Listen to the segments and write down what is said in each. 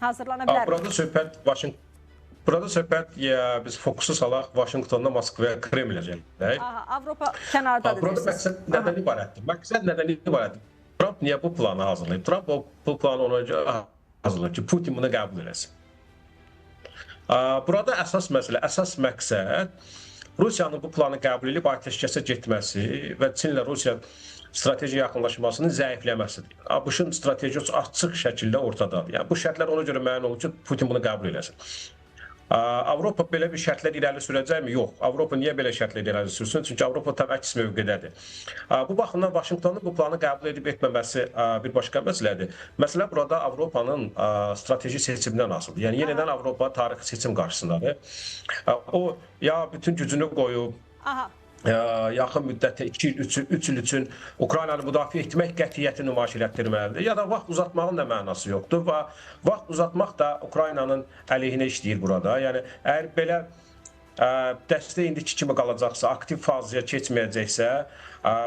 hazırlana bilər. Burada söhbət biz fokusu salaq Vaşinqtonda, Moskvaya, Kremlə gələk. Avropa kənardadır. Burada məqsəd nədən ibarətdir? Məqsəd nədən ibarətdir? Trump niyə bu planı hazırlayıb? Trump bu planı ona görə hazırlayıb ki, Putin bunu qəbul eləsin. Burada əsas məsələ, əsas məqsəd Rusiyanın bu planı qəbul edib atəşkəsə getməsi və Çinlə Rusiya strateji yaxınlaşmasının zəifləməsidir. ABŞ-ın stratejisi açıq şəkildə ortadadır. Yəni bu şərtlər ona görə müəyyən olur ki, Putin bunu qəbul eləsin. Avropa belə bir şərtlər irəli sürəcəkmi? Yox. Avropa niyə belə şərtlər irəli sürsün? Çünki Avropa tam əks mövqedədir. Bu baxımdan Vaşinqtonun bu planı qəbul edib etməməsi bir başqa məsələdir. Məsələ burada Avropanın strateji seçimindən asılıdır. Yəni yenidən Avropa tarixi seçim qarşısındadır. O ya bütün gücünü qoyub yaxın müddətdə 2-3 il üçün Ukraynanı müdafiə etmək qətiyyəti nümayiş etdirməlidir. Ya da vaxt uzatmağın da mənası yoxdur və vaxt uzatmaq da Ukraynanın əleyhinə işləyir burada. Yəni əgər belə dəstək indiki kimi qalacaqsa, aktiv fazaya keçməyəcəksə,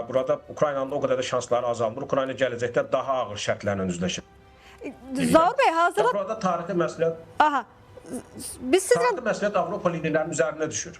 burada Ukraynanın o qədər də şansları azalmır. Ukrayna gələcəkdə daha ağır şərtlərlə üzləşir. Zaur bəy, hazırlıq... Burada tarixi məsuliyyət... Tarixi məsuliyyət Avropa liderlərinin üzərinə düşür.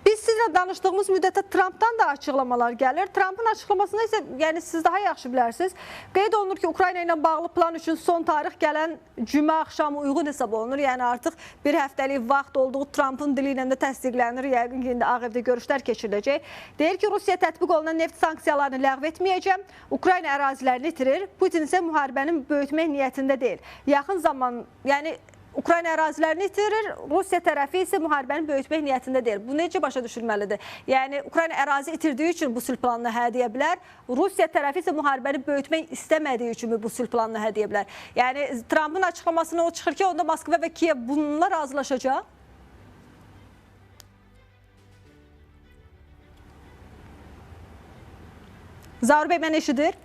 Biz sizlə danışdığımız müddətdə Trumpdan da açıqlamalar gəlir. Trumpın açıqlamasında isə, yəni siz daha yaxşı bilərsiniz, qeyd olunur ki, Ukrayna ilə bağlı plan üçün son tarix gələn cümə axşamı uyğun hesab olunur. Yəni artıq bir həftəlik vaxt olduğu Trumpın dili ilə də təsdiqlənir. Yəqin ki, indi Ağ Evdə görüşlər keçiriləcək. Deyir ki, Rusiya tətbiq olunan neft sanksiyalarını ləğv etməyəcəm. Ukrayna ərazilərini itirir. Putin isə müharibəni böyütmək niyyətində deyil. Yaxın zaman, yəni Ukrayna ərazilərini itirir, Rusiya tərəfi isə müharibəni böyütmək niyyətində deyil. Bu necə başa düşülməlidir? Yəni, Ukrayna ərazi itirdiyi üçün bu sülh planına hə deyə bilər, Rusiya tərəfi isə müharibəni böyütmək istəmədiyi üçün bu sülh planına hə deyə bilər. Yəni, Trumpın açıqlamasına o çıxır ki, onda Moskva və Kiyev bununla razılaşacaq. Zaur bəy, mən eşidir.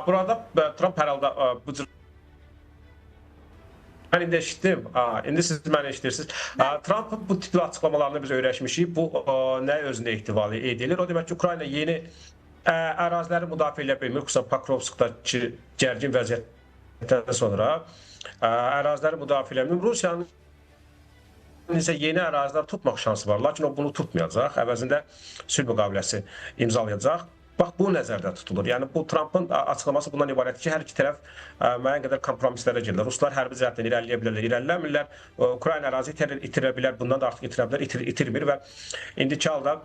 Burada Trump hər halda bu cür... Mən indi eşitdim. İndi siz məni eşitirsiniz. Trump'ın bu tipli açıqlamalarını biz öyrəşmişik. Bu nə özündə ehtival edilir? O demək ki, Ukrayna yeni əraziləri müdafiə edə bilmir. Xüsusən Pakrovskdakı gərgin vəziyyətdən sonra əraziləri müdafiə edə bilmir. Rusiyanın isə yeni ərazilər tutmaq şansı var. Lakin o bunu tutmayacaq. Əvəzində sülh müqaviləsi imzalayacaq. Bax, bu nəzərdə tutulur. Yəni, bu Trump'ın açıqlaması bundan ibarət ki, hər iki tərəf müəyyən qədər kompromislərə gedirlər. Ruslar hərbi cəhətdən irəliləyə bilərlər, irəliləmirlər. Ukrayna ərazi itirə bilər, bundan da artıq itirə bilər, itirmir və indiki halda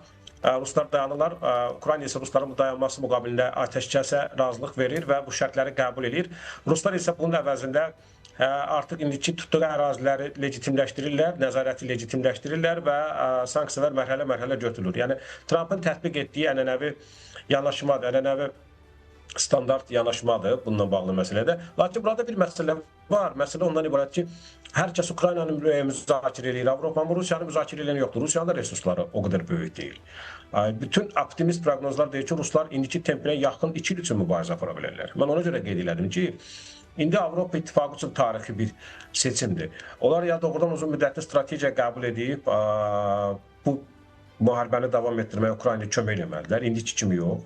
Ruslar dayanırlar. Ukrayna isə Rusların bu dayanması müqabilində atəşkəsə razılıq verir və bu şərtləri qəbul edir. Ruslar isə bunun əvəzində artıq indiki tutduğu əraziləri legitimləşdirirlər, nəzarəti legitimləşdirirlər və sanksiyalar mərhələ-mərhələ götürülür. Yəni, Trump'ın tətbiq etdiyi ənənəvi yanaşmadır, ənənəvi standart yanaşmadır bununla bağlı məsələdə. Lakin burada bir məsələ var. Məsələ ondan ibarət ki, hər kəs Ukraynanı müzakirə edir, Avropanın Rusiyanı müzakirə edən yoxdur. Rusiyanın da resursları o qədər böyük deyil. Bütün optimist proqnozlar deyir ki, Ruslar indiki tempinə yaxın 2 il üçün mübarizə apara bilərlər. Mən ona görə qeyd elədim ki, İndi Avropa İttifaqı üçün tarixi bir seçimdir. Onlar ya doğrudan uzun müddətli strategiya qəbul edib bu müharibəni davam etdirməyə Ukraynaya kömək eləməlidirlər. İndiki kimi yox.